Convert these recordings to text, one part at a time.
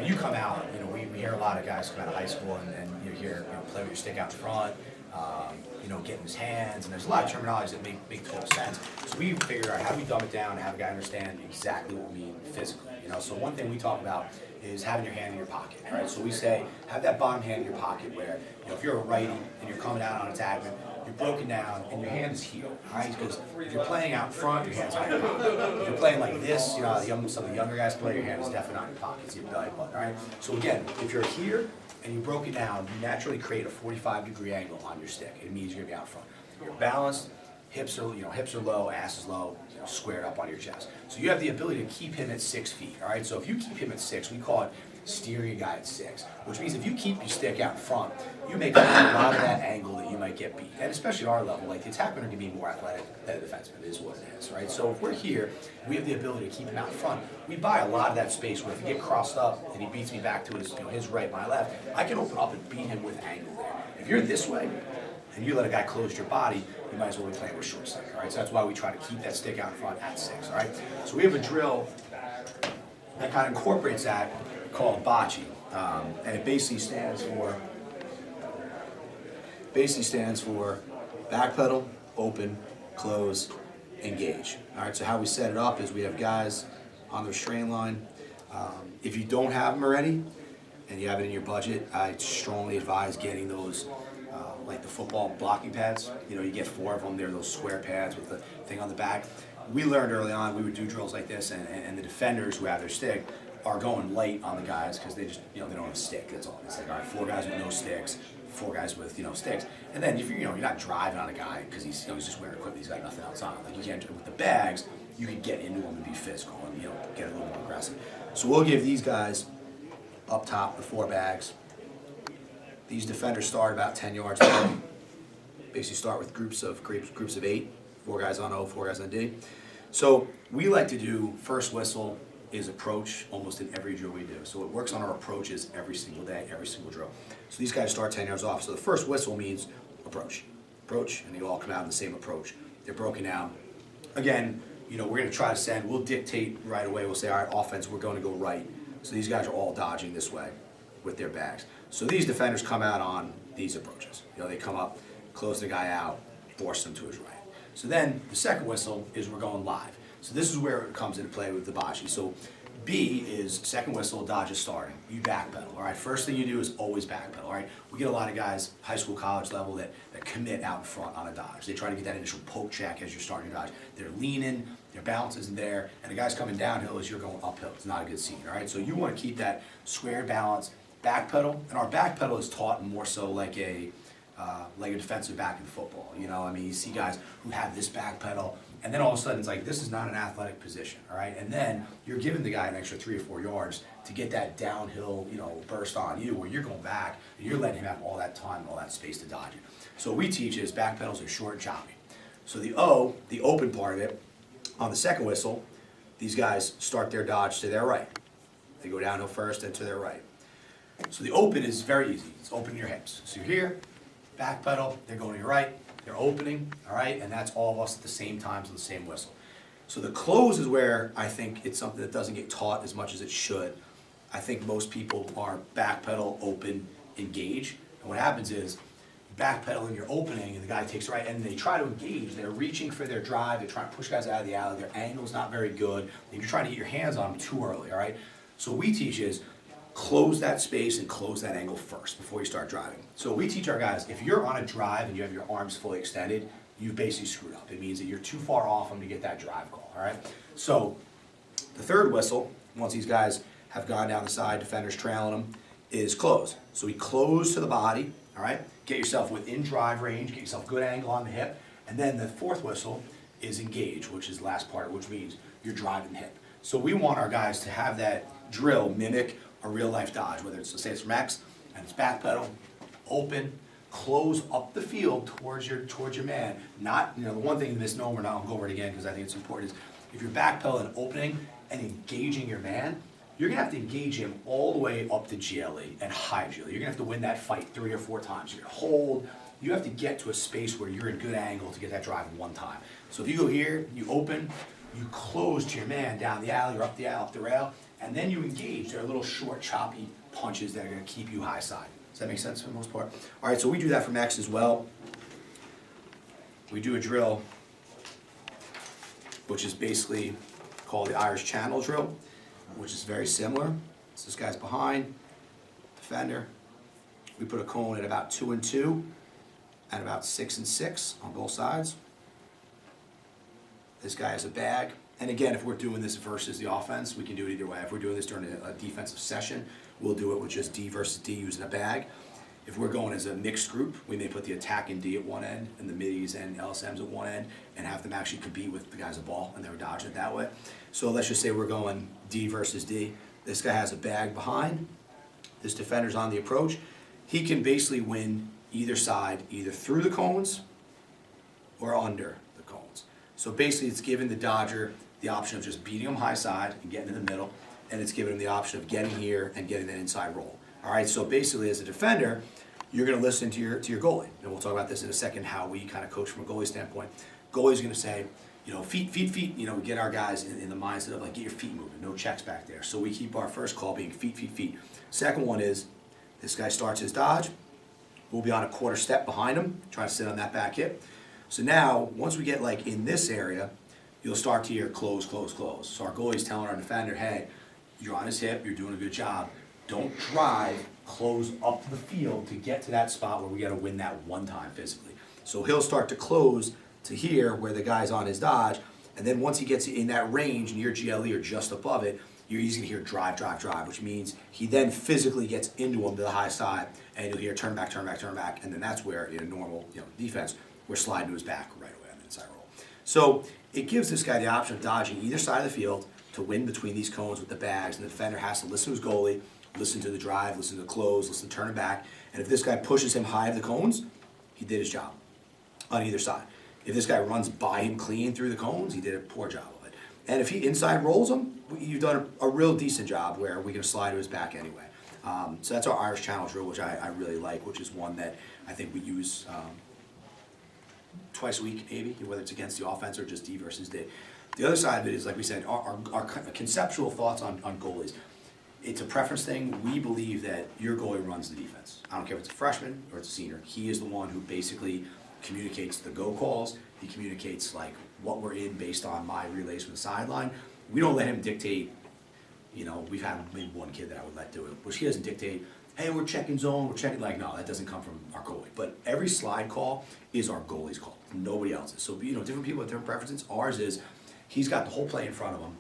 when you come out, we hear a lot of guys come out of high school and you hear, play with your stick out front, getting his hands, and there's a lot of terminologies that make total sense. So we figure out how do we dumb it down and have a guy understand exactly what we mean physically. So one thing we talk about is having your hand in your pocket, right? So we say have that bottom hand in your pocket where, if you're a righty and you're coming out on attackman, you're broken down and your hand is here, right? Because if you're playing out front, your hand's on your pocket. If you're playing like this, some of the younger guys play, your hand is definitely on your pocket. It's your belly button, right? So again, if you're here and you broke it down, you naturally create a 45-degree angle on your stick. It means you're gonna be out front. You're balanced, hips are low, ass is low, squared up on your chest. So you have the ability to keep him at 6 feet, all right? So if you keep him at 6, we call it steering a guy at 6, which means if you keep your stick out in front, you make up a lot of that angle that you might get beat. And especially at our level, like the attackmen are gonna be more athletic than the defenseman, is what it is, right? So if we're here, we have the ability to keep him out in front. We buy a lot of that space where if you get crossed up and he beats me back to his right, my left, I can open up and beat him with angle there. If you're this way, and you let a guy close your body, you might as well be playing with short stick, all right? So that's why we try to keep that stick out in front at 6, all right? So we have a drill that kind of incorporates that called bocce, and it basically stands for back pedal, open, close, engage. All right, so how we set it up is we have guys on the restraint line. If you don't have them already, and you have it in your budget, I strongly advise getting those like the football blocking pads. You get 4 of them. They're those square pads with the thing on the back. We learned early on we would do drills like this, and the defenders who have their stick are going light on the guys because they just they don't have a stick. That's all. It's like, all right, 4 guys with no sticks, 4 guys with sticks, and then if you're not driving on a guy because he's just wearing equipment, he's got nothing else on. Like you can't with the bags, you can get into them and be physical and get a little more aggressive. So we'll give these guys up top the 4 bags. These defenders start about 10 yards away. Basically start with groups of 8, 4 guys on O, 4 guys on D. So we like to do first whistle is approach almost in every drill we do. So it works on our approaches every single day, every single drill. So these guys start 10 yards off. So the first whistle means approach, and they all come out in the same approach. They're broken down. Again, we're going to try to send. We'll dictate right away. We'll say, all right, offense, we're going to go right. So these guys are all dodging this way with their bags. So these defenders come out on these approaches. They come up, close the guy out, force him to his right. So then the second whistle is we're going live. So this is where it comes into play with the bocce. So B is second whistle, dodge is starting. You backpedal, all right? First thing you do is always backpedal, all right? We get a lot of guys, high school, college level, that commit out in front on a dodge. They try to get that initial poke check as you're starting your dodge. They're leaning, their balance isn't there, and the guy's coming downhill as you're going uphill. It's not a good scene, all right? So you want to keep that square balance, backpedal, and our backpedal is taught more so like a defensive back in football. You see guys who have this backpedal, and then all of a sudden it's like, this is not an athletic position, all right? And then you're giving the guy an extra 3 or 4 yards to get that downhill, burst on you, where you're going back, and you're letting him have all that time and all that space to dodge it. So what we teach is backpedals are short and choppy. So the O, the open part of it, on the second whistle, these guys start their dodge to their right. They go downhill first and to their right. So the open is very easy. It's opening your hips. So you're here, back pedal, they're going to your right, they're opening, all right? And that's all of us at the same times on the same whistle. So the close is where I think it's something that doesn't get taught as much as it should. I think most people are back pedal, open, engage. And what happens is, back pedal and you're opening and the guy takes right and they try to engage. They're reaching for their drive, they're trying to push guys out of the alley, their angle's not very good, and you're trying to get your hands on them too early, all right? So what we teach is, close that space and close that angle first before you start driving. So we teach our guys, if you're on a drive and you have your arms fully extended, you've basically screwed up. It means that you're too far off them to get that drive call, all right? So the third whistle, once these guys have gone down the side, defenders trailing them, is close. So we close to the body, all right? Get yourself within drive range, get yourself good angle on the hip, and then the fourth whistle is engage, which is the last part, which means you're driving the hip. So we want our guys to have that drill mimic a real life dodge, whether it's, say it's from X, and it's back pedal, open, close up the field towards your man. Not, the one thing, the misnomer, and I'll go over it again because I think it's important, is if you're back pedal and opening and engaging your man, you're gonna have to engage him all the way up to GLE and high GLE. You're gonna have to win that fight 3 or 4 times. You're gonna hold, you have to get to a space where you're in good angle to get that drive in one time. So if you go here, you open, you close to your man down the alley or up the rail, and then you engage. They're little short, choppy punches that are gonna keep you high side. Does that make sense for the most part? All right, so we do that from X as well. We do a drill, which is basically called the Irish Channel drill, which is very similar. So this guy's behind, defender. We put a cone at about 2 and 2, and about 6 and 6 on both sides. This guy has a bag. And again, if we're doing this versus the offense, we can do it either way. If we're doing this during a defensive session, we'll do it with just D versus D using a bag. If we're going as a mixed group, we may put the attack and D at one end and the middies and LSMs at one end and have them actually compete with the guys at ball and they were dodging it that way. So let's just say we're going D versus D. This guy has a bag behind. This defender's on the approach. He can basically win either side, either through the cones or under the cones. So basically it's giving the dodger the option of just beating him high side and getting in the middle, and it's giving him the option of getting here and getting that inside roll. All right, so basically as a defender, you're gonna listen to your goalie, and we'll talk about this in a second, how we kind of coach from a goalie standpoint. Goalie's gonna say, you know, feet, get our guys in the mindset of like, get your feet moving, no checks back there. So we keep our first call being feet. Second one is, this guy starts his dodge, we'll be on a quarter step behind him, try to sit on that back hip. So now, once we get like in this area, you'll start to hear close. So our goalie's telling our defender, hey, you're on his hip, you're doing a good job. Don't drive, close up to the field to get to that spot where we gotta win that one time physically. So he'll start to close to here where the guy's on his dodge, and then once he gets in that range near GLE or just above it, you're easy to hear drive, which means he then physically gets into him to the high side, and you'll hear turn back, and then that's where in a normal defense, we're sliding to his back right away on the inside roll. So it gives this guy the option of dodging either side of the field to win between these cones with the bags, and the defender has to listen to his goalie, listen to the drive, listen to the close, listen to turn back, and if this guy pushes him high of the cones, he did his job on either side. If this guy runs by him clean through the cones, he did a poor job of it. And if he inside rolls him, you've done a real decent job where we can slide to his back anyway. So that's our Irish Channel drill, which I really like, which is one that I think we use twice a week maybe, whether it's against the offense or just D versus D. The other side of it is, like we said, our conceptual thoughts on goalies. It's a preference thing. We believe that your goalie runs the defense. I don't care if it's a freshman or it's a senior. He is the one who basically communicates the go calls. He communicates like what we're in based on my relays from the sideline. We don't let him dictate. We've had maybe one kid that I would let do it, which he doesn't dictate, hey, we're checking zone, we're checking, like, no, that doesn't come from our goalie. But every slide call is our goalie's call, nobody else's. So, different people have different preferences. Ours is, he's got the whole play in front of him.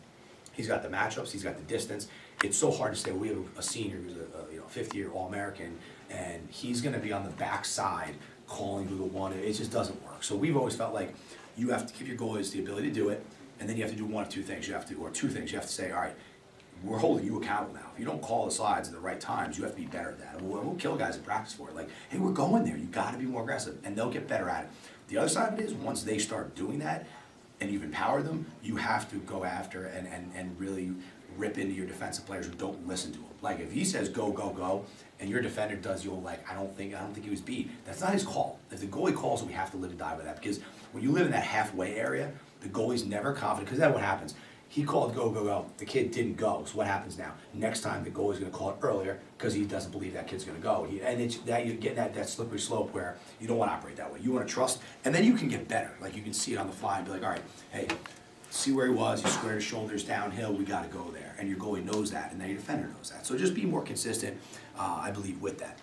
He's got the matchups, he's got the distance. It's so hard to say, we have a senior who's a fifth-year All-American, and he's gonna be on the back side calling who the one, it just doesn't work. So we've always felt like you have to give your goalies the ability to do it, and then you have to do one of two things. Or two things. You have to say, all right, we're holding you accountable now. If you don't call the slides at the right times, you have to be better at that. And we'll kill guys in practice for it. Like, hey, we're going there. You got to be more aggressive, and they'll get better at it. The other side of it is, once they start doing that, and you've empowered them, you have to go after and really rip into your defensive players who don't listen to him. Like, if he says go, and your defender does, you'll like, I don't think he was beat. That's not his call. If the goalie calls it, we have to live and die by that, because when you live in that halfway area, the goalie's never confident, because then what happens? He called go. The kid didn't go. So what happens now? Next time the goalie's going to call it earlier because he doesn't believe that kid's going to go. And it's that you get that slippery slope where you don't want to operate that way. You want to trust, and then you can get better. Like, you can see it on the fly and be like, all right, hey, see where he was. He squared his shoulders downhill. We got to go there. And your goalie knows that, and then your defender knows that. So just be more consistent, I believe, with that.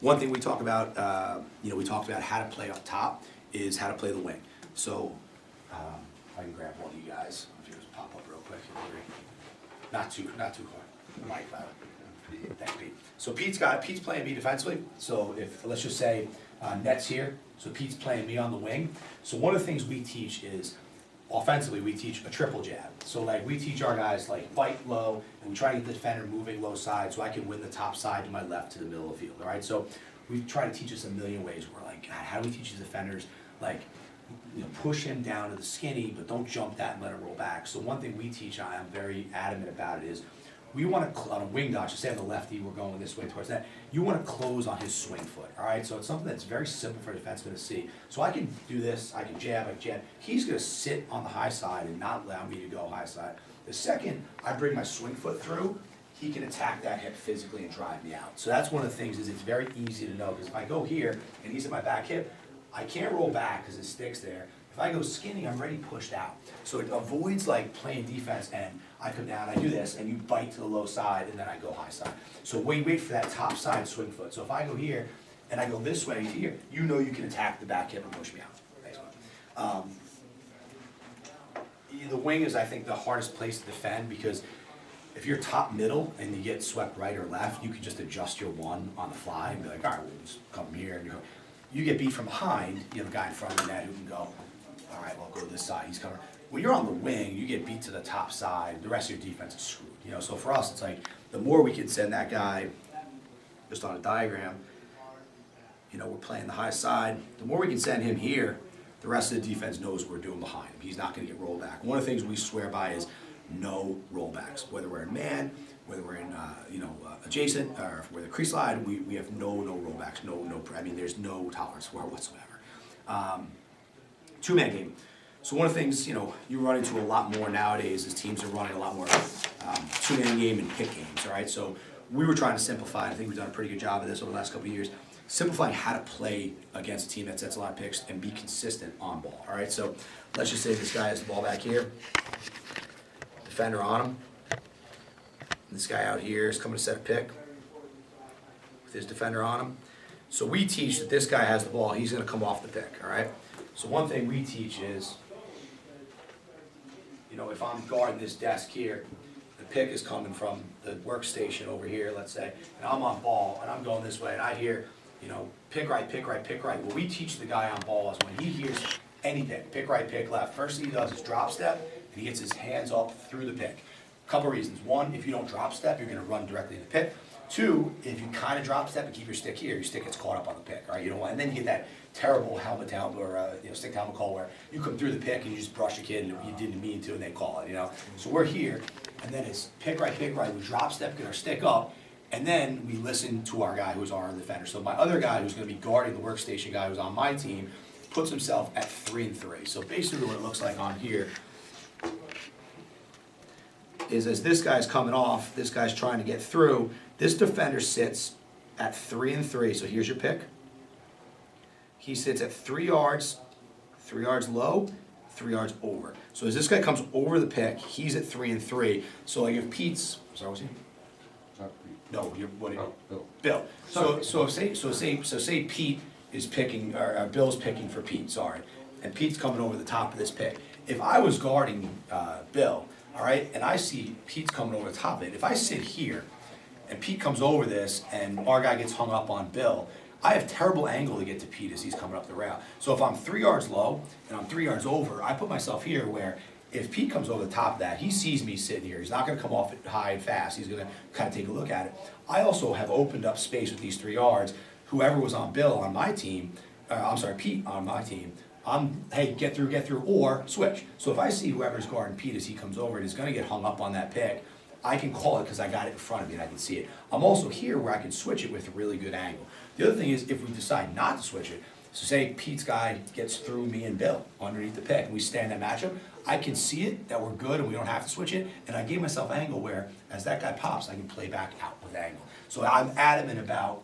One thing we talk about, we talked about how to play up top is how to play the wing. So. I can grab one of you guys. If you just pop up real quick. Not too hard. Mike, thanks, Pete. So Pete's playing me defensively. So if, let's just say, net's here. So Pete's playing me on the wing. So one of the things we teach is, offensively, we teach a triple jab. So like, we teach our guys like fight low, and we try to get the defender moving low side so I can win the top side to my left to the middle of the field. All right. So we try to teach us a million ways. We're like, God, how do we teach these defenders like? Push him down to the skinny, but don't jump that and let it roll back. So one thing we teach, I'm very adamant about it, is we want to, on a wing dodge, say on the lefty, we're going this way towards that, you want to close on his swing foot, all right? So it's something that's very simple for a defenseman to see. So I can do this, I can jab, he's going to sit on the high side and not allow me to go high side. The second I bring my swing foot through, he can attack that hip physically and drive me out. So that's one of the things, is it's very easy to know, because if I go here and he's at my back hip, I can't roll back because it sticks there. If I go skinny, I'm already pushed out. So it avoids like playing defense and I come down, I do this, and you bite to the low side, and then I go high side. So we wait for that top side swing foot. So if I go here, and I go this way here, you know you can attack the back hip and push me out. The wing is, I think, the hardest place to defend, because if you're top middle and you get swept right or left, you can just adjust your one on the fly and be like, all right, we'll just come here. And you get beat from behind, you have a guy in front of the net who can go, all right, well, I'll go to this side, he's coming. When you're on the wing, you get beat to the top side, the rest of your defense is screwed. You know, so for us, it's like, the more we can send that guy, just on a diagram, you know, we're playing the high side, the more we can send him here, the rest of the defense knows what we're doing behind him. He's not gonna get rolled back. One of the things we swear by is no rollbacks. Whether we're in man, whether we're in, adjacent, or if we're the crease slide, we have no rollbacks, I mean, there's no tolerance for it whatsoever. Two-man game. So one of the things, you know, you run into a lot more nowadays is teams are running a lot more two-man game and pick games, all right? So we were trying to simplify, I think we've done a pretty good job of this over the last couple of years, simplifying how to play against a team that sets a lot of picks and be consistent on ball, all right? So let's just say this guy has the ball back here, defender on him. This guy out here is coming to set a pick with his defender on him. So we teach that this guy has the ball, he's gonna come off the pick, all right? So one thing we teach is, you know, if I'm guarding this desk here, the pick is coming from the workstation over here, let's say, and I'm on ball, and I'm going this way, and I hear, you know, pick right, pick right, pick right. What we teach the guy on ball is when he hears any pick right, pick left, first thing he does is drop step, and he gets his hands up through the pick. Couple reasons. One, if you don't drop step, you're gonna run directly in the pick. Two, if you kind of drop step and keep your stick here, your stick gets caught up on the pick, right? You don't want, and then you get that terrible helmet down or stick helmet call where you come through the pick and you just brush a kid and you didn't mean to and they call it, you know? So we're here, and then it's pick right, we drop step, get our stick up, and then we listen to our guy who's our defender. So my other guy who's gonna be guarding the workstation guy who's on my team puts himself at 3 and 3. So basically what it looks like on here is as this guy's coming off, this guy's trying to get through, this defender sits at 3 and 3, so here's your pick. He sits at 3 yards low, 3 yards over. So as this guy comes over the pick, he's at 3 and 3. So like if Pete's, sorry, what's he? No, you're, what? Bill. So say Pete is picking, or Bill's picking for Pete, sorry, and Pete's coming over the top of this pick. If I was guarding Bill, all right, and I see Pete's coming over the top of it, if I sit here and Pete comes over this and our guy gets hung up on Bill, I have terrible angle to get to Pete as he's coming up the rail. So if I'm 3 yards low and I'm 3 yards over, I put myself here where if Pete comes over the top of that, he sees me sitting here. He's not gonna come off it high and fast. He's gonna kind of take a look at it. I also have opened up space with these 3 yards. Whoever was on Bill on my team, Pete on my team, hey, get through, or switch. So if I see whoever's guarding Pete as he comes over and is gonna get hung up on that pick, I can call it because I got it in front of me and I can see it. I'm also here where I can switch it with a really good angle. The other thing is if we decide not to switch it, so say Pete's guy gets through me and Bill underneath the pick and we stand that matchup, I can see it, that we're good and we don't have to switch it, and I gave myself angle where as that guy pops, I can play back out with angle. So I'm adamant about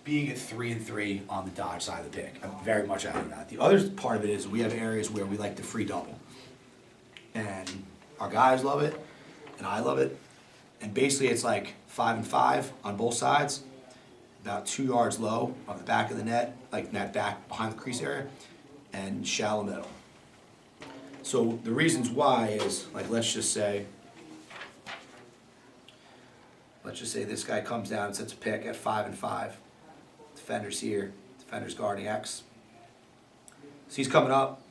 being at 3 and 3 on the dodge side of the pick. I'm very much adamant about that. The other part of it is we have areas where we like to free double. And our guys love it, and I love it. And basically it's like 5 and 5 on both sides, about 2 yards low on the back of the net, like net back behind the crease area, and shallow middle. So the reasons why is, like let's just say this guy comes down and sets a pick at 5 and 5. Defender's here, defender's guarding X. So he's coming up.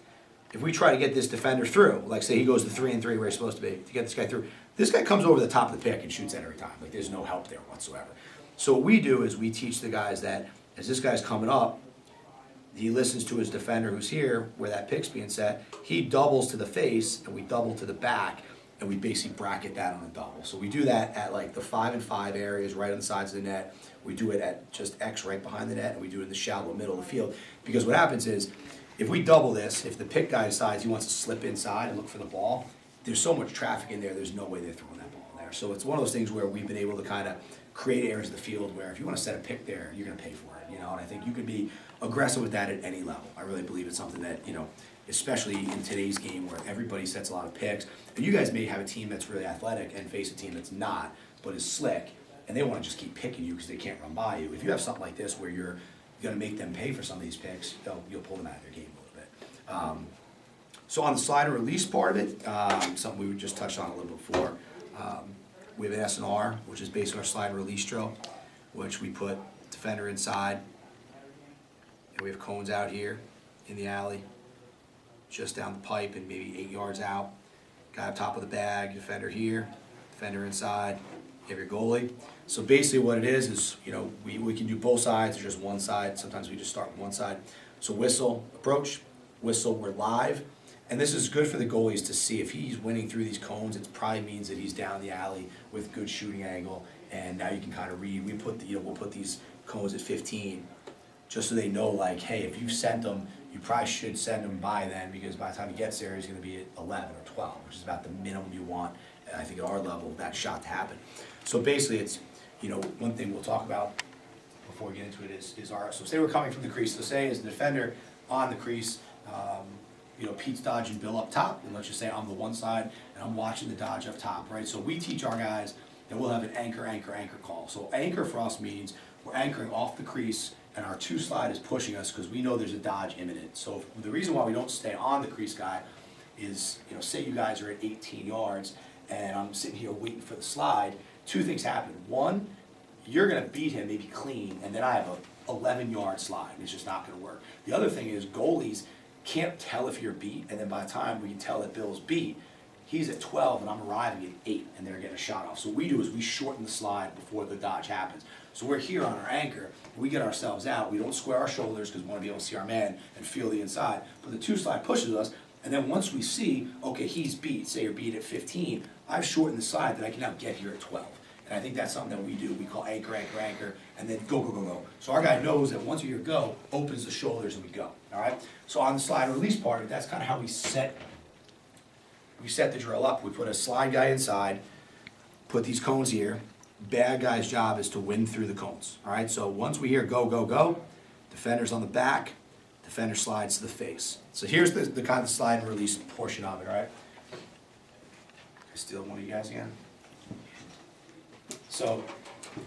If we try to get this defender through, like say he goes to 3 and 3 where he's supposed to be, to get this guy through, this guy comes over the top of the pick and shoots it every time. Like there's no help there whatsoever. So what we do is we teach the guys that as this guy's coming up, he listens to his defender who's here where that pick's being set, he doubles to the face and we double to the back, and we basically bracket that on a double. So we do that at like the 5 and 5 areas right on the sides of the net. We do it at just X right behind the net, and we do it in the shallow middle of the field. Because what happens is, if we double this, if the pick guy decides he wants to slip inside and look for the ball, there's so much traffic in there, there's no way they're throwing that ball in there. So it's one of those things where we've been able to kind of create areas of the field where if you want to set a pick there, you're going to pay for it, you know, and I think you could be aggressive with that at any level. I really believe it's something that, you know, especially in today's game where everybody sets a lot of picks, and you guys may have a team that's really athletic and face a team that's not, but is slick, and they want to just keep picking you because they can't run by you. If you have something like this where you're going to make them pay for some of these picks, you'll pull them out of their game a little bit. So on the slide and release part of it, something we just touched on a little bit before, we have an S&R, which is basically our slide and release drill, which we put defender inside, and we have cones out here in the alley, just down the pipe and maybe 8 yards out. Guy up top of the bag, defender here, defender inside, you have your goalie. So basically what it is, you know, we can do both sides or just one side. Sometimes we just start with one side. So whistle, approach, whistle, we're live. And this is good for the goalies to see. If he's winning through these cones, it probably means that he's down the alley with good shooting angle. And now you can kind of read. We put we'll put these cones at 15, just so they know, like, hey, if you sent them, you probably should send him by then, because by the time he gets there, he's going to be at 11 or 12, which is about the minimum you want, I think, at our level, that shot to happen. So basically, it's, you know, one thing we'll talk about before we get into it is our, so say we're coming from the crease. So say as the defender on the crease, you know, Pete's dodging Bill up top, and let's just say I'm the one side, and I'm watching the dodge up top, right? So we teach our guys that we'll have an anchor call. So anchor for us means we're anchoring off the crease, and our two slide is pushing us because we know there's a dodge imminent. So the reason why we don't stay on the crease guy is, you know, say you guys are at 18 yards and I'm sitting here waiting for the slide, two things happen. One, you're gonna beat him maybe clean, and then I have a 11-yard slide, and it's just not gonna work. The other thing is goalies can't tell if you're beat, and then by the time we can tell that Bill's beat, he's at 12 and I'm arriving at 8 and they're getting a shot off. So what we do is we shorten the slide before the dodge happens. So we're here on our anchor, we get ourselves out, we don't square our shoulders because we want to be able to see our man and feel the inside, but the two slide pushes us, and then once we see, okay, he's beat, say you're beat at 15, I've shortened the slide that I can now get here at 12. And I think that's something that we do. We call anchor, and then go. So our guy knows that once we hear go, opens the shoulders and we go, all right? So on the slide release part, that's kind of how we set the drill up. We put a slide guy inside, put these cones here. Bad guy's job is to win through the cones, all right? So once we hear go, defender's on the back, defender slides to the face. So here's the kind of slide and release portion of it, all right? Can I steal one of you guys again? So,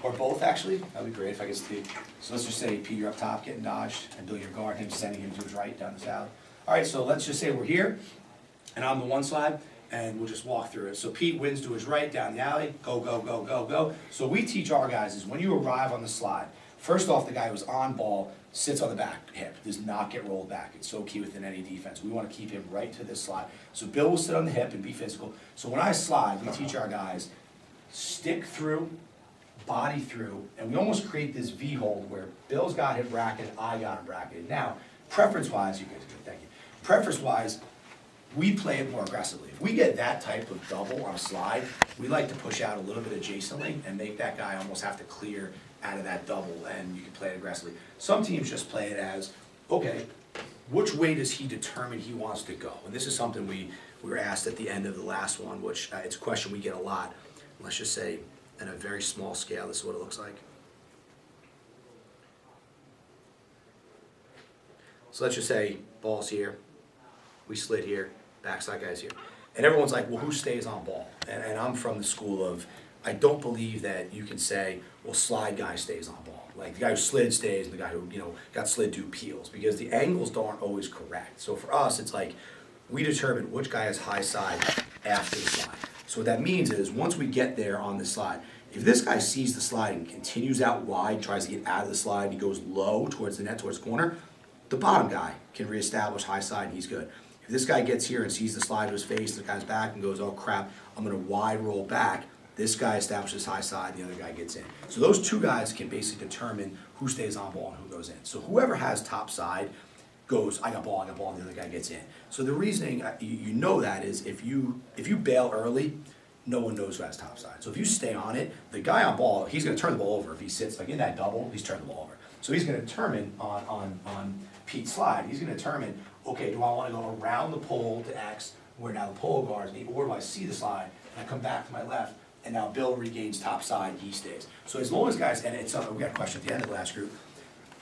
or both actually, that'd be great if I could steal. So let's just say Pete, you're up top getting dodged, and Bill, you're guarding him, sending him to his right down this alley. All right, so let's just say we're here, and I'm the one slide, and we'll just walk through it. So Pete wins to his right down the alley, go. So we teach our guys is when you arrive on the slide, first off, the guy who's on ball sits on the back hip, does not get rolled back. It's so key within any defense. We want to keep him right to this slide. So Bill will sit on the hip and be physical. So when I slide, we teach our guys stick through, body through, and we almost create this V hold where Bill's got him bracketed, I got him bracketed. Now, preference-wise, you guys are good, thank you. Preference-wise, we play it more aggressively. If we get that type of double on a slide, we like to push out a little bit adjacently and make that guy almost have to clear out of that double, and you can play it aggressively. Some teams just play it as, okay, which way does he determine he wants to go? And this is something we were asked at the end of the last one, which it's a question we get a lot. Let's just say, at a very small scale, this is what it looks like. So let's just say ball's here, we slid here, backside guy's here. And everyone's like, well, who stays on ball? And I'm from the school of, I don't believe that you can say, well, slide guy stays on ball. Like the guy who slid stays and the guy who, you know, got slid do peels, because the angles aren't always correct. So for us, it's like, we determine which guy has high side after the slide. So what that means is, once we get there on the slide, if this guy sees the slide and continues out wide, tries to get out of the slide, he goes low towards the net, towards the corner, the bottom guy can reestablish high side and he's good. If this guy gets here and sees the slide to his face, the guy's back and goes, oh crap, I'm gonna wide roll back, this guy establishes high side, the other guy gets in. So those two guys can basically determine who stays on ball and who goes in. So whoever has top side goes, I got ball, and the other guy gets in. So the reasoning, you know that is, if you bail early, no one knows who has top side. So if you stay on it, the guy on ball, he's gonna turn the ball over. If he sits like in that double, he's turning the ball over. So he's gonna determine on Pete's slide, he's gonna determine, okay, do I wanna go around the pole to X, where now the pole guards, or do I see the slide, and I come back to my left, and now Bill regains top side, he stays. So as long as guys, and it's something, we got a question at the end of the last group,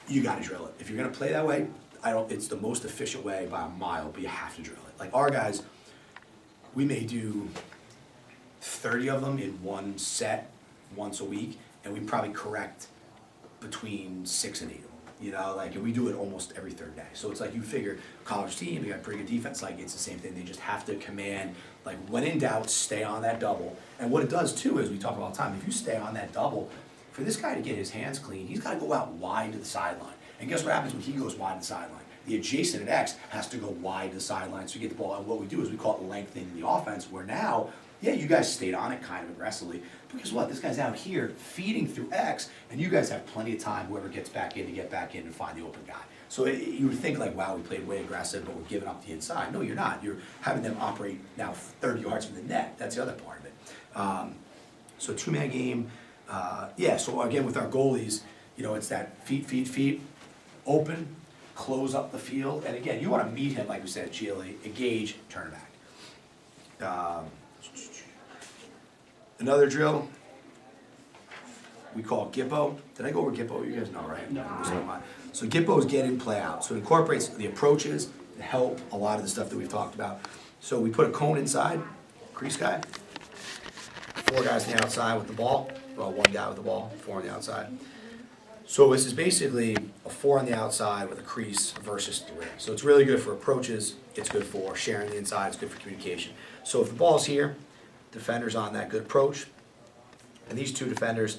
you gotta drill it. If you're gonna play that way, it's the most efficient way by a mile, but you have to drill it. Like our guys, we may do 30 of them in one set once a week, and we probably correct between 6 and 8 of them. You know, like, and we do it almost every third day. So it's like you figure, college team, they got pretty good defense, like it's the same thing. They just have to command, like when in doubt, stay on that double. And what it does too is, we talk about all the time, if you stay on that double, for this guy to get his hands clean, he's gotta go out wide to the sideline. And guess what happens when he goes wide to the sideline? The adjacent at X has to go wide to the sideline so you get the ball. And what we do is we call it lengthening the offense, where now, yeah, you guys stayed on it kind of aggressively, but guess what? This guy's out here feeding through X, and you guys have plenty of time, whoever gets back in, to get back in and find the open guy. So you would think like, wow, we played way aggressive, but we're giving up the inside. No, you're not. You're having them operate now 30 yards from the net. That's the other part of it. So two-man game, yeah, so again, with our goalies, you know, it's that feet, open, close up the field, and again, you want to meet him, like we said, GLA, engage, turn back. Another drill we call Gippo. Did I go over Gippo? You guys know, right? No. So Gippo is get in, play out. So it incorporates the approaches to help a lot of the stuff that we've talked about. So we put a cone inside, crease guy, 4 guys on the outside with the ball, well, 1 guy with the ball, 4 on the outside. So this is basically a 4 on the outside with a crease versus 3. So it's really good for approaches, it's good for sharing the inside, it's good for communication. So if the ball's here, defenders on that good approach, and these 2 defenders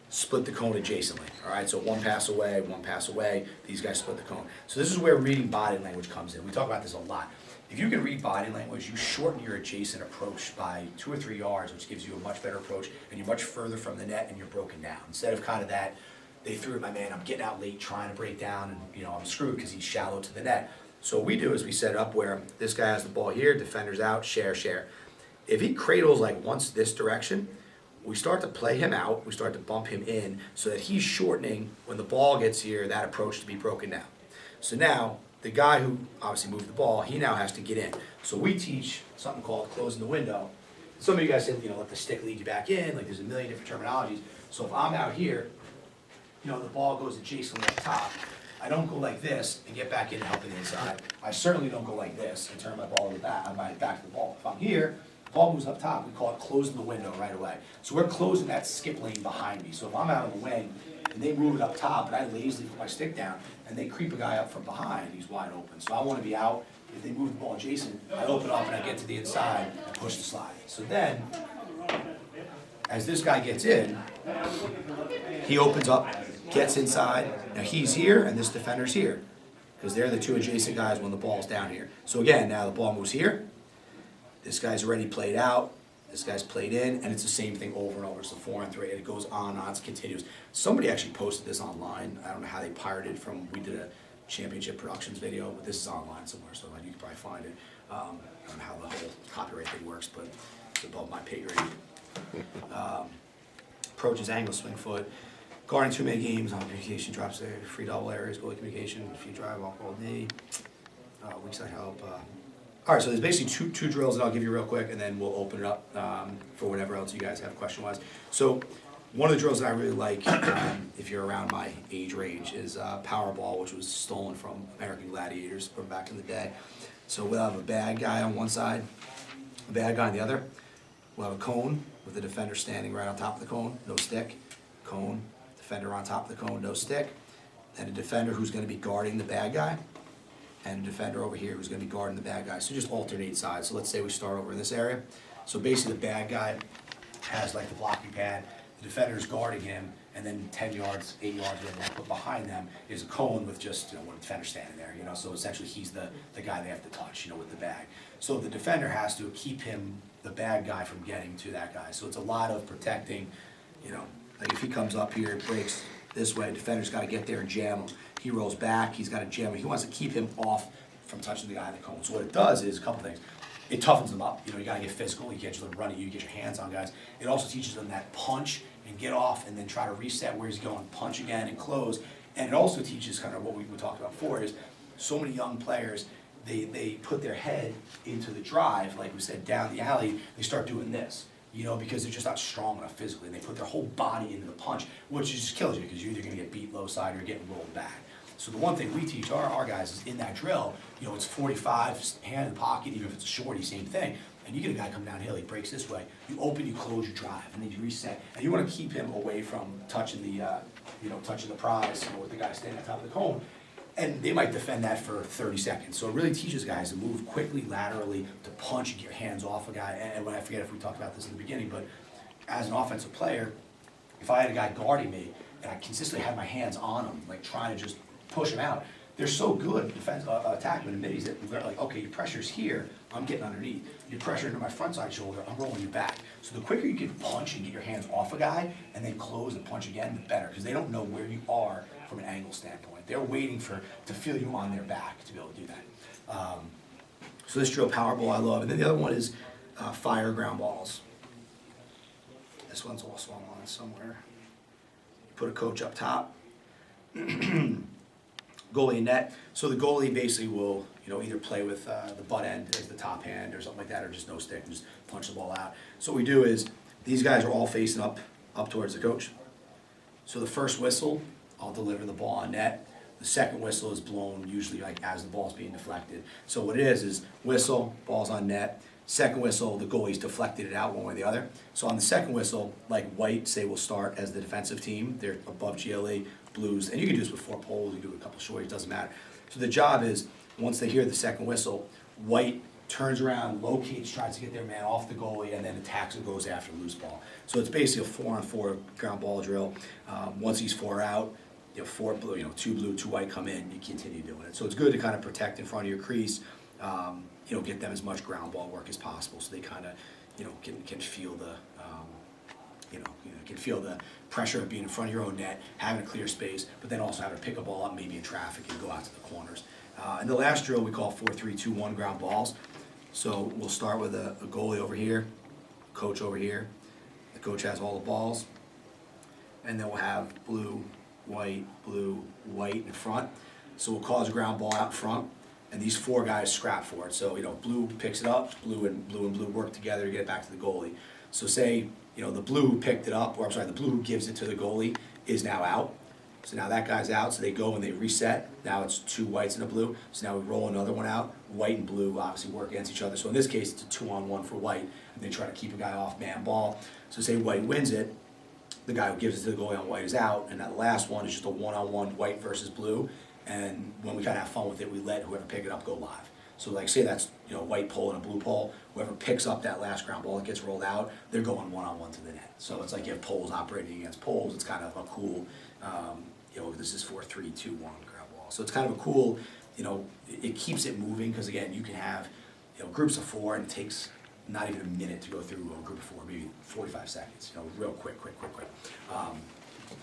split the cone adjacently, all right? So 1 pass away, these guys split the cone. So this is where reading body language comes in. We talk about this a lot. If you can read body language, you shorten your adjacent approach by 2 or 3 yards, which gives you a much better approach, and you're much further from the net, and you're broken down. Instead of kind of that, they threw it, my man, I'm getting out late trying to break down, and you know, I'm screwed because he's shallow to the net. So what we do is we set it up where this guy has the ball here, defender's out, share. If he cradles like once this direction, we start to play him out, we start to bump him in so that he's shortening when the ball gets here, that approach to be broken down. So now, the guy who obviously moved the ball, he now has to get in. So we teach something called closing the window. Some of you guys said, you know, let the stick lead you back in, like there's a million different terminologies. So if I'm out here, you know, the ball goes adjacently up top, I don't go like this and get back in and help the inside. I certainly don't go like this and turn my ball to the back, back to the ball. If I'm here, ball moves up top, we call it closing the window right away. So we're closing that skip lane behind me. So if I'm out of the wing and they move it up top and I lazily put my stick down and they creep a guy up from behind, he's wide open. So I want to be out. If they move the ball adjacent, I open up and I get to the inside and push the slide. So then, as this guy gets in, he opens up, gets inside. Now he's here and this defender's here because they're the 2 adjacent guys when the ball's down here. So again, now the ball moves here. This guy's already played out, this guy's played in, and it's the same thing over and over. It's the 4 and 3, and it goes on, it's continuous. Somebody actually posted this online. I don't know how they pirated from, we did a championship productions video, but this is online somewhere, so you can probably find it. I don't know how the whole copyright thing works, but it's above my pay grade. Approaches, angle, swing foot, guarding 2-man games, on communication, drops there, free double areas, goalie communication, feed drive, off all day, weak side help. All right, so there's basically two drills that I'll give you real quick, and then we'll open it up for whatever else you guys have question-wise. So one of the drills that I really like, if you're around my age range, is Powerball, which was stolen from American Gladiators from back in the day. So we'll have a bad guy on one side, a bad guy on the other. We'll have a cone with the defender standing right on top of the cone, no stick. Cone, defender on top of the cone, no stick. And a defender who's going to be guarding the bad guy, and a defender over here who's going to be guarding the bad guy. So just alternate sides. So let's say we start over in this area. So basically the bad guy has like the blocking pad, the defender's guarding him, and then 10 yards, 8 yards, whatever they put behind them is a cone with just, you know, one defender standing there, you know, so essentially he's the guy they have to touch, you know, with the bag. So the defender has to keep him, the bad guy, from getting to that guy. So it's a lot of protecting, you know, like if he comes up here, breaks this way, defender's got to get there and jam him. He rolls back, he's got to jam him. He wants to keep him off from touching the guy in the cone. So what it does is a couple things. It toughens them up. You know, you got to get physical. You can't just let them run at you. You get your hands on guys. It also teaches them that punch and get off and then try to reset where he's going, punch again and close. And it also teaches kind of what we talked about before is so many young players, they put their head into the drive, like we said, down the alley, they start doing this, you know, because they're just not strong enough physically. They put their whole body into the punch, which just kills you, because you're either gonna get beat low side or you're getting rolled back. So the one thing we teach our guys is in that drill, you know, it's 45, hand in the pocket, even if it's a shorty, same thing. And you get a guy come downhill, he breaks this way, you open, you close your drive, and then you reset. And you wanna keep him away from touching the, touching the prize, you know, with the guy standing on top of the cone. And they might defend that for 30 seconds. So it really teaches guys to move quickly, laterally, to punch and get your hands off a guy. And when I forget if we talked about this in the beginning, but as an offensive player, if I had a guy guarding me and I consistently had my hands on him, like trying to just push him out, they're so good, defense, attackmen and middies, that they're like, okay, your pressure's here, I'm getting underneath. Your pressure into my front side shoulder, I'm rolling you back. So the quicker you can punch and get your hands off a guy and then close and punch again, the better, because they don't know where you are from an angle standpoint. They're waiting to feel you on their back to be able to do that. So this drill, power ball, I love. And then the other one is fire ground balls. This one's also online somewhere. Put a coach up top. Goalie and net. So the goalie basically will, you know, either play with the butt end as the top hand or something like that, or just no stick and just punch the ball out. So what we do is, these guys are all facing up towards the coach. So the first whistle, I'll deliver the ball on net. The second whistle is blown usually like as the ball's being deflected. So what it is whistle, ball's on net. Second whistle, the goalie's deflected it out one way or the other. So on the second whistle, like white, say, will start as the defensive team. They're above GLE, blues, and you can do this with 4 poles, you can do it with a couple of shorties, doesn't matter. So the job is, once they hear the second whistle, white turns around, locates, tries to get their man off the goalie, and then attacks and goes after the loose ball. So it's basically a 4-on-4 ground ball drill. Once he's 4 out, you know, 4 blue, you know, 2 blue, 2 white come in, you continue doing it. So it's good to kind of protect in front of your crease, you know, get them as much ground ball work as possible, so they kind of, you know, can feel the, can feel the pressure of being in front of your own net, having a clear space, but then also having to pick a ball up maybe in traffic and go out to the corners. And the last drill we call 4-3-2-1 ground balls. So we'll start with a goalie over here, coach over here. The coach has all the balls, and then we'll have blue, white in front. So we'll cause a ground ball out front, and these 4 guys scrap for it. So, you know, blue picks it up, blue and blue work together to get it back to the goalie. So say, you know, the blue who picked it up, or I'm sorry, the blue who gives it to the goalie is now out. So now that guy's out, so they go and they reset. Now it's 2 whites and a blue. So now we roll another one out. White and blue obviously work against each other. So in this case, it's a 2-on-1 for white, and they try to keep a guy off man ball. So say white wins it, the guy who gives it to the goalie on white is out, and that last one is just a 1-on-1 white versus blue. And when we kind of have fun with it, we let whoever pick it up go live. So like say that's, you know, white pole and a blue pole, whoever picks up that last ground ball that gets rolled out, they're going 1-on-1 to the net. So it's like you have poles operating against poles. It's kind of a cool, you know, this is 4-3-2-1 ground ball. So it's kind of a cool, you know, it keeps it moving, because again, you can have, you know, groups of 4, and it takes not even a minute to go through a group of 4, maybe 45 seconds, you know, real quick.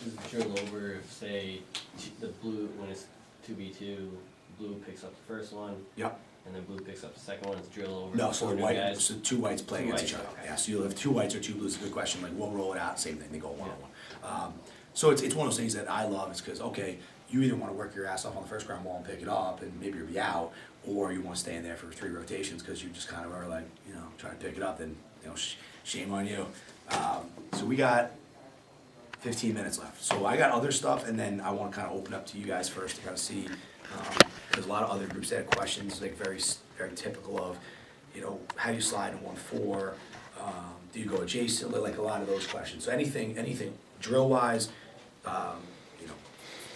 Does it drill over if, say, the blue, when it's 2v2, blue picks up the first one? Yep. And then blue picks up the second one, it's drill over? No, so the white, so 2 whites play against each other. Okay. Yeah, so you'll have 2 whites or 2 blues, a good question, like we'll roll it out, same thing, they go 1-on-1. So it's one of those things that I love, is because, okay, you either want to work your ass off on the first ground ball and pick it up, and maybe you'll be out, or you want to stay in there for 3 rotations, because you just kind of are like, you know, trying to pick it up, then, you know, shame on you. So we got 15 minutes left. So I got other stuff, and then I want to kind of open up to you guys first to kind of see, there's a lot of other groups that had questions, like very typical of, you know, how do you slide in 1-4? Do you go adjacent? Like a lot of those questions. So anything drill-wise, you know,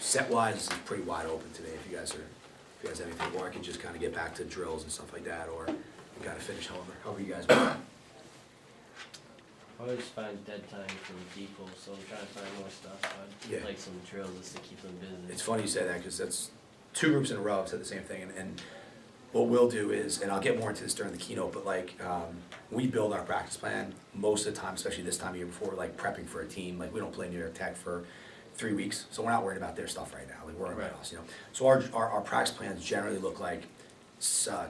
set-wise is pretty wide open today. If you guys have anything, or I can just kind of get back to drills and stuff like that, or we got to finish however you guys want. I always find dead time from people, so I'm trying to find more stuff. I'd like some drills just to keep them busy. It's funny you say that, because that's 2 groups in a row have said the same thing, and what we'll do is, and I'll get more into this during the keynote, but like, we build our practice plan most of the time, especially this time of year before we're like prepping for a team. Like we don't play New York Tech for 3 weeks, so we're not worried about their stuff right now. Like we're everybody else, you know. So our practice plans generally look like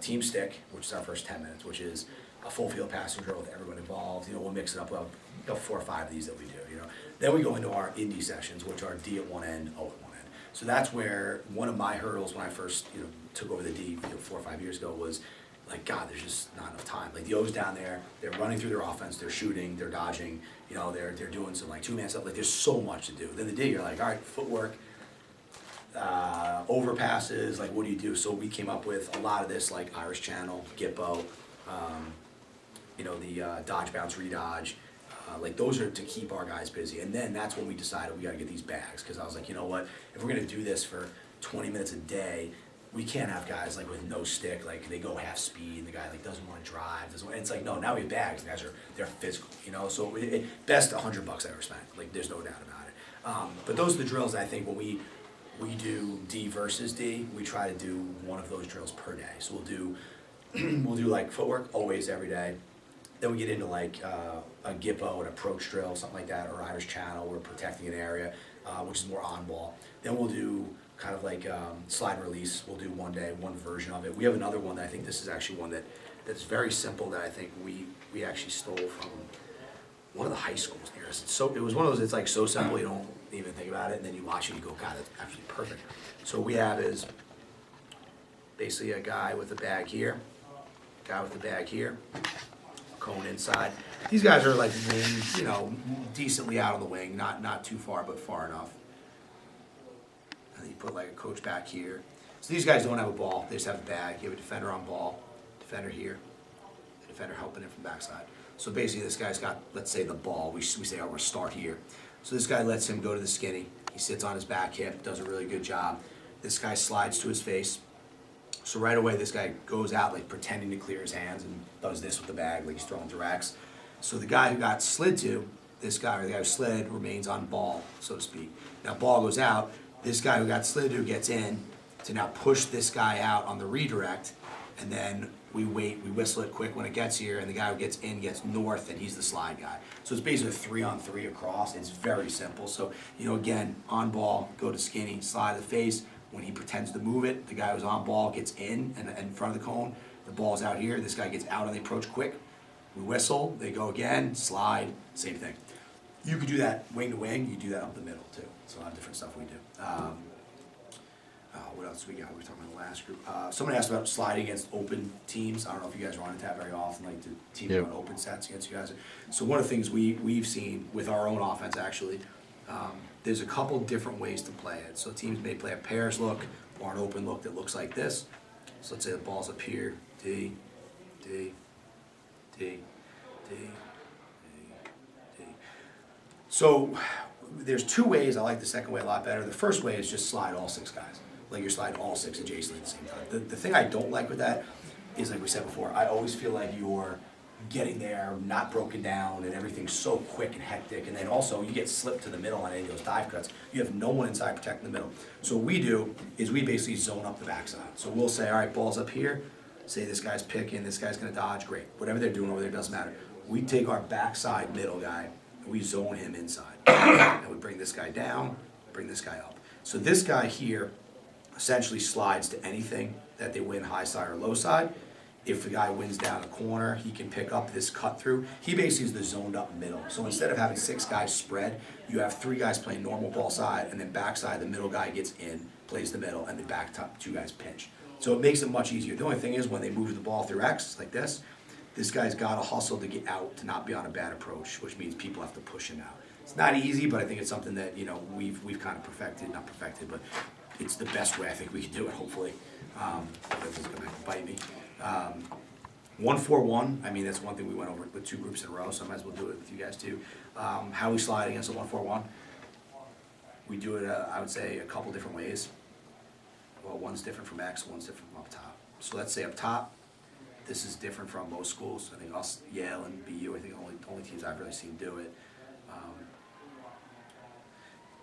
team stick, which is our first 10 minutes, which is a full field passing drill with everyone involved. You know, we'll mix it up. We'll have, you know, 4 or 5 of these that we do. You know, then we go into our indie sessions, which are D at one end, O at one end. So that's where one of my hurdles when I first, took over the D, 4 or 5 years ago was like, God, there's just not enough time. Like the O's down there, they're running through their offense, they're shooting, they're dodging, they're doing some like two-man stuff. Like there's so much to do. Then the D, you're like, all right, footwork, overpasses, like what do you do? So we came up with a lot of this like Irish channel, Gippo, the dodge, bounce, redodge. Like those are to keep our guys busy. And then that's when we decided we gotta get these bags. Cause I was like, you know what, if we're gonna do this for 20 minutes a day, we can't have guys like with no stick, like they go half speed and the guy like doesn't wanna drive. It's like, no, now we have bags, the guys they're physical, so best $100 I ever spent, like there's no doubt about it. But those are the drills I think when we do D versus D, we try to do one of those drills per day. So we'll do like footwork always every day. Then we get into like a Gippo, an approach drill, something like that, or Irish channel, we're protecting an area, which is more on ball. Then we'll do kind of like slide and release, we'll do one day, one version of it. We have another one that I think this is actually one that's very simple that I think we actually stole from one of the high schools near us. It was one of those, it's like so simple you don't even think about it, and then you watch it and you go, God, that's absolutely perfect. So what we have is basically a guy with a bag here, cone inside. These guys are like wing, decently out on the wing, not too far, but far enough. And then you put like a coach back here. So these guys don't have a ball, they just have a bag. You have a defender on ball, defender here, a defender helping him from backside. So basically this guy's got, let's say the ball, we say, oh, we're start here. So this guy lets him go to the skinny. He sits on his back hip, does a really good job. This guy slides to his face. So right away this guy goes out like pretending to clear his hands and does this with the bag, like he's throwing directs. So the guy who got slid to, this guy, or the guy who slid, remains on ball, so to speak. Now ball goes out, this guy who got slid to gets in to now push this guy out on the redirect, and then we wait, we whistle it quick when it gets here, and the guy who gets in gets north, and he's the slide guy. So it's basically a 3-on-3 across. It's very simple. So, again, on ball, go to skinny, slide to the face. When he pretends to move it, the guy who's on ball gets in and in front of the cone. The ball's out here. This guy gets out on the approach quick. We whistle. They go again, slide, same thing. You could do that wing to wing. You do that up the middle, too. It's a lot of different stuff we do. What else we got? We were talking about the last group. Somebody asked about sliding against open teams. I don't know if you guys run into that very often, like the teams run open sets against you guys. So one of the things we've seen with our own offense, actually, there's a couple different ways to play it. So teams may play a pairs look or an open look that looks like this. So let's say the ball's up here, D, D, D, D, D, D. So there's two ways. I like the second way a lot better. The first way is just slide all 6 guys. Like you're sliding all 6 adjacently at the same time. The thing I don't like with that is, like we said before, I always feel like you're getting there, not broken down, and everything's so quick and hectic. And then also you get slipped to the middle on any of those dive cuts. You have no one inside protecting the middle. So what we do is we basically zone up the backside. So we'll say, all right, ball's up here. Say this guy's picking, this guy's gonna dodge, great. Whatever they're doing over there doesn't matter. We take our backside middle guy and we zone him inside. And we bring this guy down, bring this guy up. So this guy here essentially slides to anything that they win high side or low side. If the guy wins down a corner, he can pick up this cut through. He basically is the zoned up middle. So instead of having 6 guys spread, you have 3 guys playing normal ball side, and then backside, the middle guy gets in, plays the middle, and the back top 2 guys pinch. So it makes it much easier. The only thing is when they move the ball through X, like this guy's got to hustle to get out to not be on a bad approach, which means people have to push him out. It's not easy, but I think it's something that we've kind of perfected, not perfected, but it's the best way I think we can do it, hopefully. This is gonna bite me. 1-4-1, I mean, that's one thing we went over with 2 groups in a row, so I might as well do it with you guys too. How we slide against a 1-4-1. We do it, I would say, a couple different ways. Well, one's different from X, one's different from up top. So let's say up top, this is different from most schools. I think us, Yale and BU, I think only teams I've really seen do it.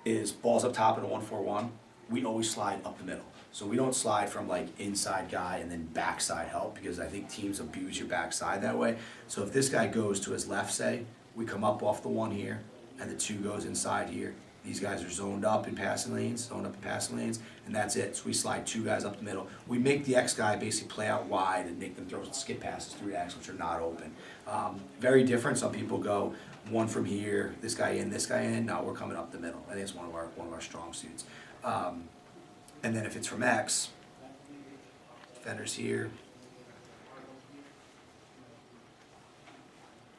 Is balls up top in a 1-4-1, we always slide up the middle. So we don't slide from like inside guy and then backside help, because I think teams abuse your backside that way. So if this guy goes to his left, say, we come up off the 1 here, and the 2 goes inside here. These guys are zoned up in passing lanes, and that's it. So we slide 2 guys up the middle. We make the X guy basically play out wide and make them throw skip passes through X, which are not open. Very different. Some people go 1 from here, this guy in, this guy in. No, we're coming up the middle. I think it's one of our strong suits. And then if it's from X, defender's here.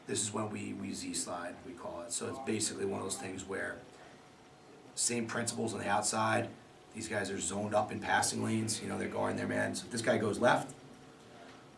This is when we Z-slide, we call it. So it's basically one of those things where same principles on the outside. These guys are zoned up in passing lanes. You know, they're guarding their man. So if this guy goes left,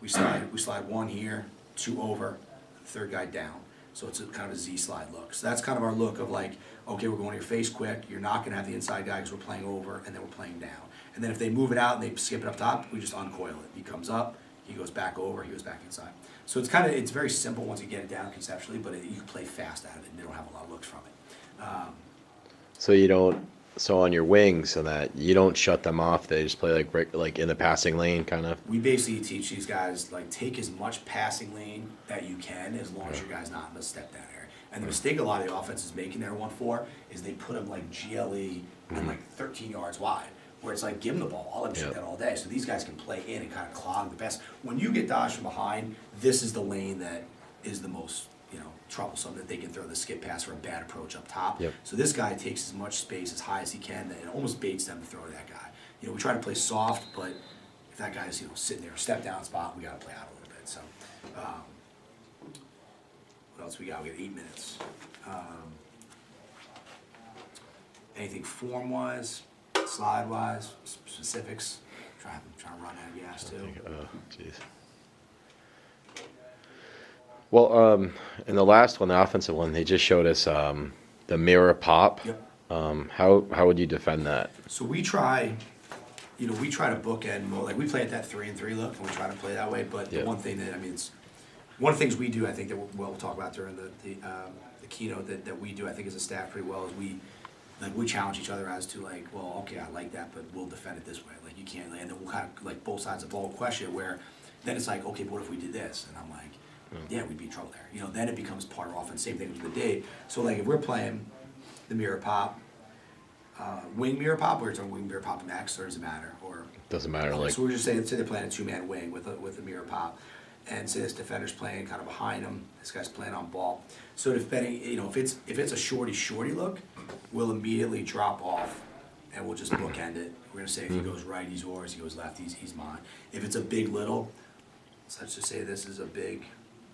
we slide one here, two over, third guy down. So it's a kind of a Z-slide look. So that's kind of our look of like, okay, we're going to your face quick. You're not going to have the inside guy because we're playing over, and then we're playing down. And then if they move it out and they skip it up top, we just uncoil it. He comes up, he goes back over, he goes back inside. So it's very simple once you get it down conceptually, but you can play fast out of it, and they don't have a lot of looks from it. So on your wings and that, you don't shut them off. They just play like in the passing lane, kind of. We basically teach these guys, like, take as much passing lane that you can as long as your guy's not in the step down area. And the mistake a lot of the offense is making there 1-4 is they put them like GLE and like 13 yards wide, where it's like, give them the ball. I'll let them shoot that all day. So these guys can play in and kind of clog the best. When you get dodged from behind, this is the lane that is the most, troublesome, that they can throw the skip pass or a bad approach up top. Yep. So this guy takes as much space as high as he can, and it almost baits them to throw to that guy. We try to play soft, but if that guy's sitting there, step down spot, we got to play out a little bit. So what else we got? We got 8 minutes. Anything form wise, slide wise, specifics? Trying to run out of gas too. Oh, jeez. Well, in the last one, the offensive one, they just showed us the mirror pop. Yep. How would you defend that? So we try to bookend more. Like, we play at that 3-and-3 look, and we try to play that way. But the one thing that it's one of the things we do, I think that we'll talk about during the keynote that we do, I think as a staff pretty well, is we challenge each other as to like, well, okay, I like that, but we'll defend it this way. Like, you can't, and then we'll kind of like both sides of the ball question where then it's like, okay, but what if we did this? And I'm like, yeah, we'd be in trouble there. Then it becomes part of offense. Same thing with the day. So like if we're playing the mirror pop, wing mirror pop, or it's a wing mirror pop max, or does it matter? Or doesn't matter. Like, so we're just saying, say they're playing a 2-man wing with a mirror pop, and say this defender's playing kind of behind him, this guy's playing on ball. So depending, if it's a shorty look, we'll immediately drop off, and we'll just bookend it. We're gonna say if he goes right, he's yours. He goes left, he's mine. If it's a big little, so let's just say this is a big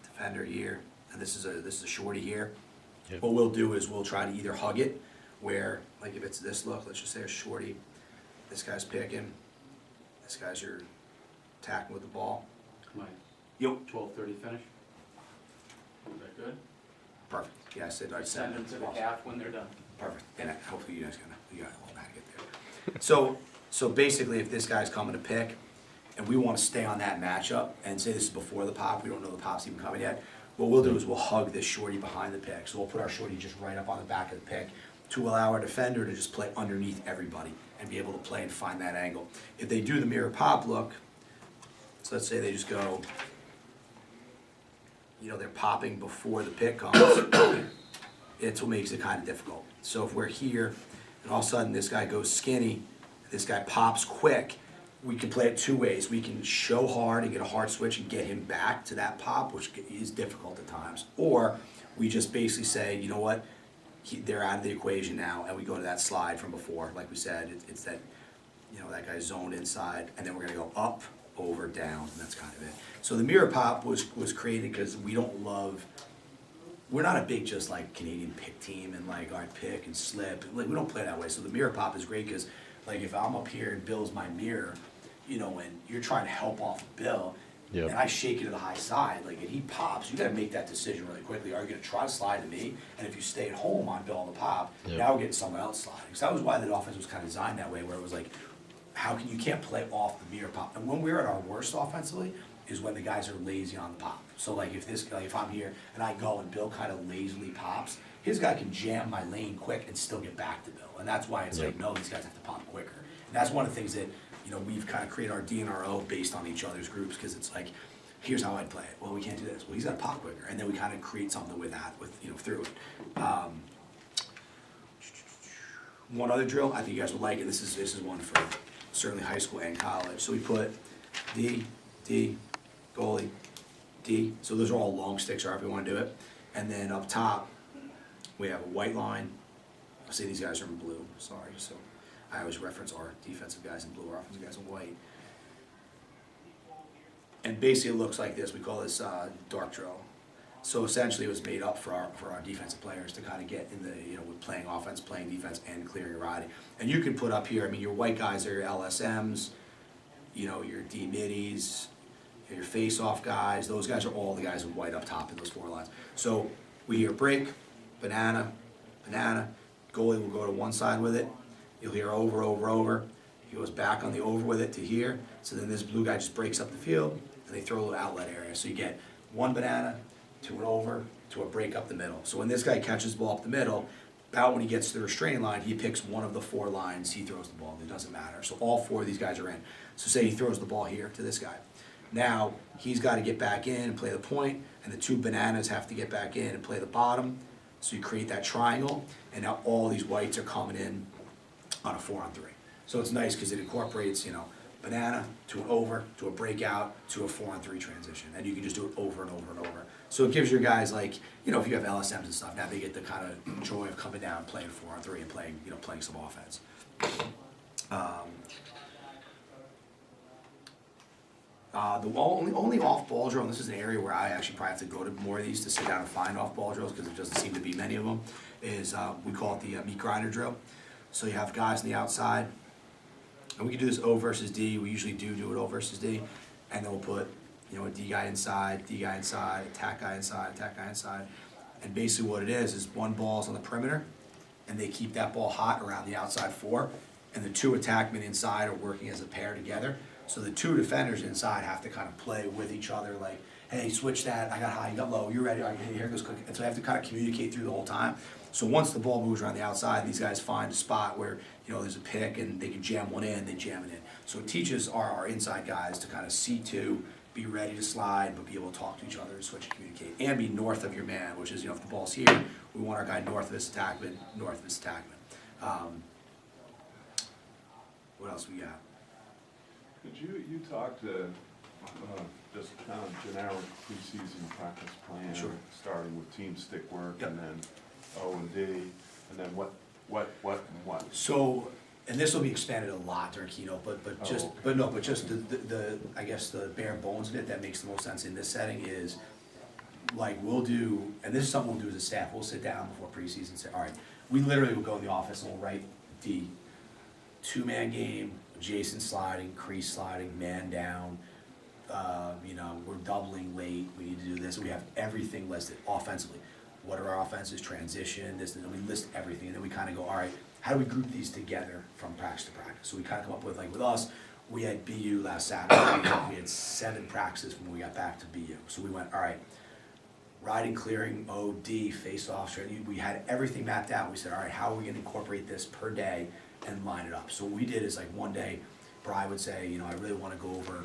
defender here, and this is a shorty here. Yep. What we'll do is we'll try to either hug it, where like if it's this look, let's just say a shorty, this guy's picking, this guy's your attacking with the ball. My Yep. 12:30 finish. Is that good? Perfect. Yeah, I said I'd Send them to the half when they're done. Perfect. And hopefully you guys got all that to get there. So basically, if this guy's coming to pick, and we want to stay on that matchup, and say this is before the pop, we don't know the pop's even coming yet, what we'll do is we'll hug this shorty behind the pick. So we'll put our shorty just right up on the back of the pick to allow our defender to just play underneath everybody and be able to play and find that angle. If they do the mirror pop look, so let's say they just go, they're popping before the pick comes, it's what makes it kind of difficult. So if we're here, and all of a sudden this guy goes skinny, this guy pops quick, we can play it two ways. We can show hard and get a hard switch and get him back to that pop, which is difficult at times. Or we just basically say, you know what, they're out of the equation now, and we go to that slide from before. Like we said, it's that, that guy's zoned inside, and then we're gonna go up, over, down, and that's kind of it. So the mirror pop was created because we're not a big just like Canadian pick team and like, all right, pick and slip. Like, we don't play that way. So the mirror pop is great because like if I'm up here and Bill's my mirror, and you're trying to help off of Bill, and I shake it to the high side, like, and he pops, you gotta make that decision really quickly. Are you gonna try to slide to me? And if you stay at home on Bill on the pop, now we're getting someone else sliding. So that was why the offense was kind of designed that way, where it was like, you can't play off the mirror pop. And when we're at our worst offensively is when the guys are lazy on the pop. So like if I'm here and I go and Bill kind of lazily pops, his guy can jam my lane quick and still get back to Bill. And that's why it's like, no, these guys have to pop quicker. And that's one of the things that, we've kind of created our DNRO based on each other's groups, because it's like, here's how I'd play it. Well, we can't do this. Well, he's got to pop quicker. And then we kind of create something with that, through it. One other drill, I think you guys would like it. This is one for certainly high school and college. So we put D, goalie, D. So those are all long sticks, or if we want to do it. And then up top, we have a white line. I'll say these guys are in blue, sorry. So I always reference our defensive guys in blue, our offensive guys in white. And basically it looks like this, we call this dark drill. So essentially it was made up for our defensive players to kind of get in the, with playing offense, playing defense, and clearing and riding. And you can put up here, I mean, your white guys are your LSMs, your D middies, your face-off guys, those guys are all the guys in white up top in those 4 lines. So we hear break, banana, banana, goalie will go to one side with it, you'll hear over, over, over, he goes back on the over with it to here, so then this blue guy just breaks up the field, and they throw a little outlet area. So you get one banana, to an over, to a break up the middle. So when this guy catches the ball up the middle, about when he gets to the restraining line, he picks one of the 4 lines, he throws the ball, it doesn't matter. So all 4 of these guys are in. So say he throws the ball here to this guy. Now, he's gotta get back in and play the point, and the 2 bananas have to get back in and play the bottom. So you create that triangle, and now all these whites are coming in on a 4-on-3. So it's nice because it incorporates, banana to an over, to a breakout, to a 4-on-3 transition. And you can just do it over and over and over. So it gives your guys if you have LSMs and stuff, now they get the kind of joy of coming down, playing 4-on-3 and playing some offense. The only off-ball drill, and this is an area where I actually probably have to go to more of these to sit down and find off-ball drills because there doesn't seem to be many of them, is we call it the meat grinder drill. So you have guys on the outside, and we can do this O versus D. We usually do it O versus D, and then we'll put a D guy inside, attack guy inside, and basically what it is one ball's on the perimeter, and they keep that ball hot around the outside 4, and the 2 attackmen inside are working as a pair together. So the 2 defenders inside have to kind of play with each other, like, hey, switch that, I got high, you got low, you're ready, all right, here goes quick. And so they have to kind of communicate through the whole time. So once the ball moves around the outside, these guys find a spot where, there's a pick and they can jam one in, they jam it in. So it teaches our inside guys to kind of see to, be ready to slide, but be able to talk to each other and switch and communicate. And be north of your man, which is, if the ball's here, we want our guy north of this attackman, What else we got? Could you talk to just kind of generic preseason practice plan? Sure. Starting with team stick work, Yep. and then O and D, and then what? So, and this will be expanded a lot during keynote, but just okay. the I guess the bare bones of it that makes the most sense in this setting is we'll do, and this is something we'll do as a staff. We'll sit down before preseason and say, all right, we literally will go in the office and we'll write the 2-man game, Jason sliding, crease sliding, man down. We're doubling late. We need to do this. We have everything listed offensively. What are our offenses? Transition. This. And we list everything, and then we kind of go, all right, how do we group these together from practice to practice? So we kind of come up with with us, we had BU last Saturday. We had 7 practices when we got back to BU. So we went, all right, riding, clearing, OD, face-off, we had everything mapped out. We said, all right, how are we going to incorporate this per day and line it up? So what we did is one day, Brian would say, I really want to go over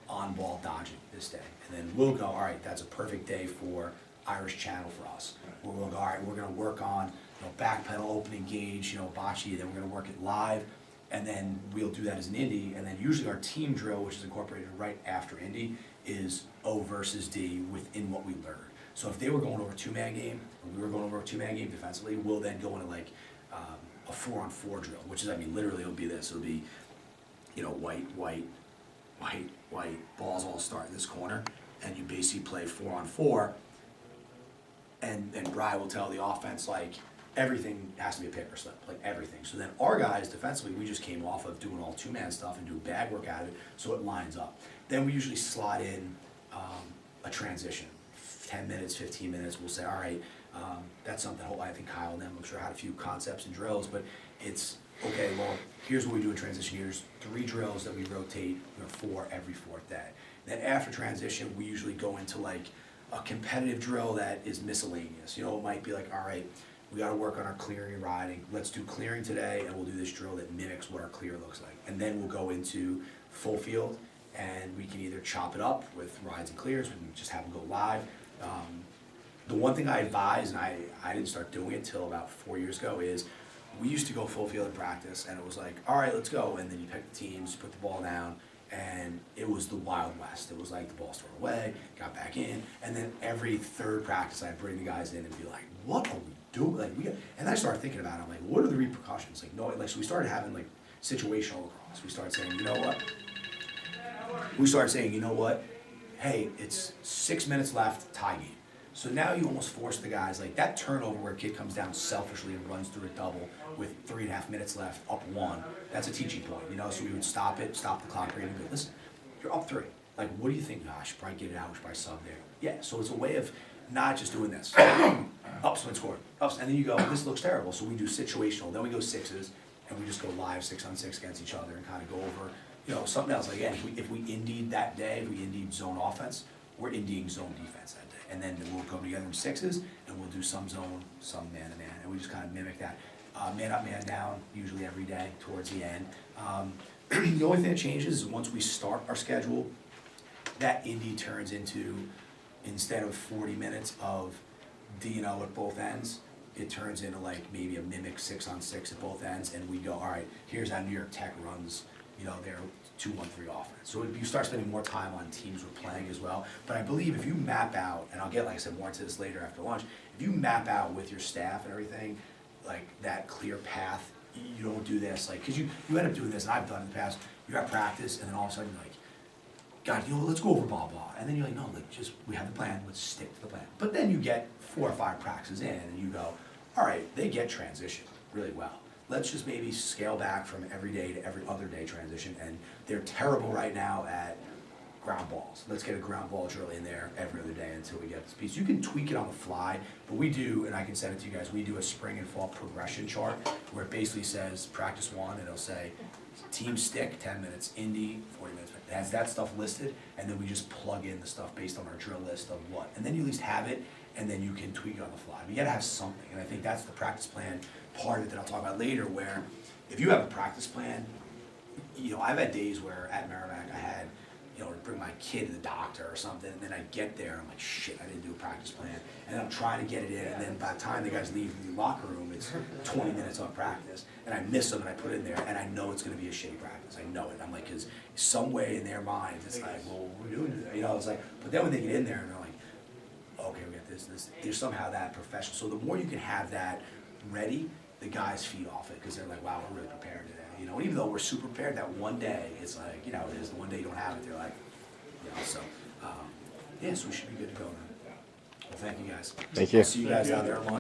on-ball dodging this day. And then we'll go, all right, that's a perfect day for Irish Channel for us. We'll go, all right, we're going to work on back pedal, open engage, bocce, then we're going to work it live, and then we'll do that as an indie, and then usually our team drill, which is incorporated right after indie, is O versus D within what we learned. So if they were going over a 2-man game, or we were going over a 2-man game defensively, we'll then go into a 4-on-4 drill, which is, literally it'll be this. It'll be, white, balls all start in this corner, and you basically play 4-on-4, and Bri will tell the offense, everything has to be a paper slip, everything. So then our guys, defensively, we just came off of doing all 2-man stuff and doing bag work out of it, so it lines up. Then we usually slot in a transition. 10 minutes, 15 minutes, we'll say, all right, that's something, I think Kyle and them, I'm sure, had a few concepts and drills, but it's, okay, well, here's what we do in transition. Here's 3 drills that we rotate, 4 every 4th day. Then after transition, we usually go into a competitive drill that is miscellaneous. It might be all right, we gotta work on our clearing and riding. Let's do clearing today, and we'll do this drill that mimics what our clear looks like. And then we'll go into full field, and we can either chop it up with rides and clears, we can just have them go live. The one thing I advise, and I didn't start doing it till about 4 years ago, is we used to go full field in practice, and it was all right, let's go. And then you pick the teams, put the ball down, and it was the Wild West. It was the ball's thrown away, got back in, and then every 3rd practice I'd bring the guys in and be like, what are we doing? And I started thinking about it, I'm what are the repercussions? So we started having situational lacrosse. We start saying, you know what? We start saying, you know what? Hey, it's 6 minutes left, tie game. So now you almost force the guys, like that turnover where a kid comes down selfishly and runs through a double with 3.5 minutes left, up 1, that's a teaching point, you know? So we would stop it, stop the clock, and go, listen, you're up 3. Like, what do you think? I should probably get it out, we should probably sub there. Yeah, so it's a way of not just doing this. Ups and score, ups, and then you go, this looks terrible, so we do situational, then we go 6s, and we just go live 6-on-6 against each other and kind of go over, you know, something else. Like, again, if we indied that day, if we indied zone offense, we're indieing zone defense that day. And then we'll come together in 6s, and we'll do some zone, some man-to-man, and we just kind of mimic that. Man up, man down, usually every day towards the end. The only thing that changes is once we start our schedule, that indie turns into, instead of 40 minutes of D&O at both ends, it turns into like maybe a mimic 6-on-6 at both ends, and we go, all right, here's how New York Tech runs, you know, their 2-1-3 offense. So you start spending more time on teams we're playing as well. But I believe if you map out, and I'll get, like I said, more into this later after lunch, if you map out with your staff and everything, like that clear path, you don't do this, like, because you end up doing this, and I've done it in the past, you have practice, and then all of a sudden you're like, God, you know, let's go over blah, blah. And then you're like, no, like, just, we have the plan, let's stick to the plan. But then you get 4 or 5 practices in, and you go, all right, they get transition really well. Let's just maybe scale back from every day to every other day transition, and they're terrible right now at ground balls. Let's get a ground ball drill in there every other day until we get this piece. You can tweak it on the fly, but we do, and I can send it to you guys, we do a spring and fall progression chart where it basically says practice 1, and it'll say team stick, 10 minutes, indie, 40 minutes. It has that stuff listed, and then we just plug in the stuff based on our drill list of what. And then you at least have it, and then you can tweak it on the fly. But you gotta have something, and I think that's the practice plan part of it that I'll talk about later, where if you have a practice plan, you know, I've had days where at Merrimack I had, you know, to bring my kid to the doctor or something, and then I get there, I'm like, shit, I didn't do a practice plan, and then I'm trying to get it in, and then by the time the guys leave the locker room, it's 20 minutes of practice, and I miss them, and I put it in there, and I know it's gonna be a shitty practice, I know it, I'm like, cause some way in their minds, it's like, well, we're doing it, you know, it's like, but then when they get in there, and they're like, okay, we got this, there's somehow that professional, so the more you can have that ready, the guys feed off it, because they're like, wow, we're really prepared today, you know, and even though we're super prepared, that one day, it's like, you know, it is the one day you don't have it, they're like, you know, so, yeah, so we should be good to go now. Well, thank you guys. Thank you. I'll see you guys out there at lunch.